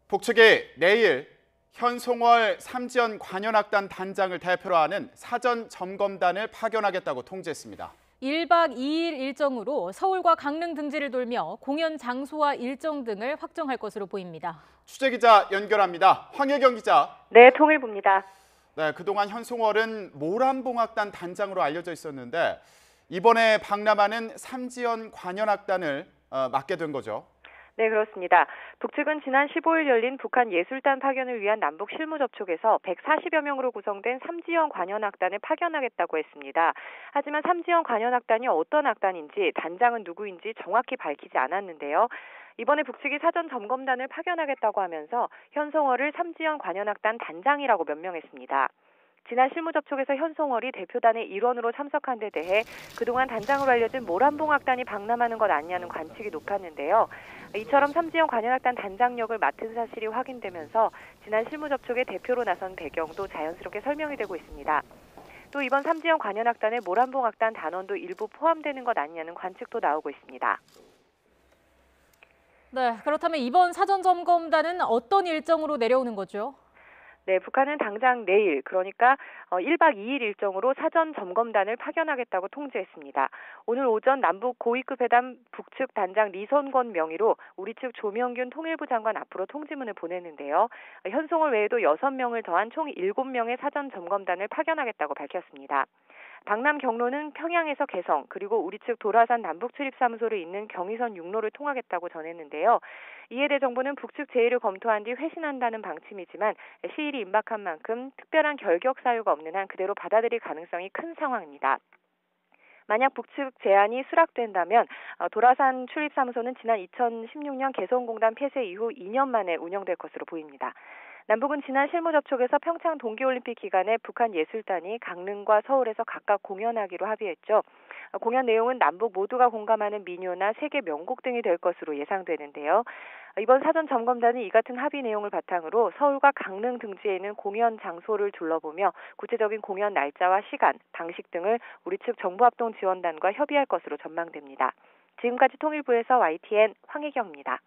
북측이 내일 현송월 삼지연 관현악단 단장을 대표로 하는 사전 점검단을 파견하겠다고 통지했습니다. 1박 2일 일정으로 서울과 강릉 등지를 돌며 공연 장소와 일정 등을 확정할 것으로 보입니다. 취재기자 연결합니다. 황혜경 기자. 네, 통일부입니다. 네, 그동안 현송월은 모란봉악단 단장으로 알려져 있었는데 이번에 박람하는 삼지연 관현악단을 맡게 된 거죠. 네, 그렇습니다. 북측은 지난 15일 열린 북한 예술단 파견을 위한 남북 실무 접촉에서 140여 명으로 구성된 삼지연 관현악단을 파견하겠다고 했습니다. 하지만 삼지연 관현악단이 어떤 악단인지 단장은 누구인지 정확히 밝히지 않았는데요. 이번에 북측이 사전 점검단을 파견하겠다고 하면서 현송월을 삼지연 관현악단 단장이라고 명명했습니다. 지난 실무 접촉에서 현송월이 대표단의 일원으로 참석한 데 대해 그동안 단장으로 알려진 모란봉악단이 박람하는 것 아니냐는 관측이 높았는데요. 이처럼 삼지연 관현악단 단장역을 맡은 사실이 확인되면서 지난 실무 접촉에 대표로 나선 배경도 자연스럽게 설명이 되고 있습니다. 또 이번 삼지연 관현악단에 모란봉악단 단원도 일부 포함되는 것 아니냐는 관측도 나오고 있습니다. 네, 그렇다면 이번 사전 점검단은 어떤 일정으로 내려오는 거죠? 네, 북한은 당장 내일, 그러니까 1박 2일 일정으로 사전 점검단을 파견하겠다고 통지했습니다. 오늘 오전 남북 고위급 회담 북측 단장 리선권 명의로 우리 측 조명균 통일부 장관 앞으로 통지문을 보냈는데요. 현송월 외에도 6명을 더한 총 7명의 사전 점검단을 파견하겠다고 밝혔습니다. 박람 경로는 평양에서 개성, 그리고 우리 측 도라산 남북출입사무소를 잇는 경의선 육로를 통하겠다고 전했는데요. 이에 대해 정부는 북측 제의를 검토한 뒤 회신한다는 방침이지만 시일이 임박한 만큼 특별한 결격 사유가 없는 한 그대로 받아들일 가능성이 큰 상황입니다. 만약 북측 제안이 수락된다면 도라산 출입사무소는 지난 2016년 개성공단 폐쇄 이후 2년 만에 운영될 것으로 보입니다. 남북은 지난 실무 접촉에서 평창 동계올림픽 기간에 북한 예술단이 강릉과 서울에서 각각 공연하기로 합의했죠. 공연 내용은 남북 모두가 공감하는 민요나 세계 명곡 등이 될 것으로 예상되는데요. 이번 사전 점검단은 이 같은 합의 내용을 바탕으로 서울과 강릉 등지에 있는 공연 장소를 둘러보며 구체적인 공연 날짜와 시간, 방식 등을 우리 측 정부합동 지원단과 협의할 것으로 전망됩니다. 지금까지 통일부에서 YTN 황혜경입니다.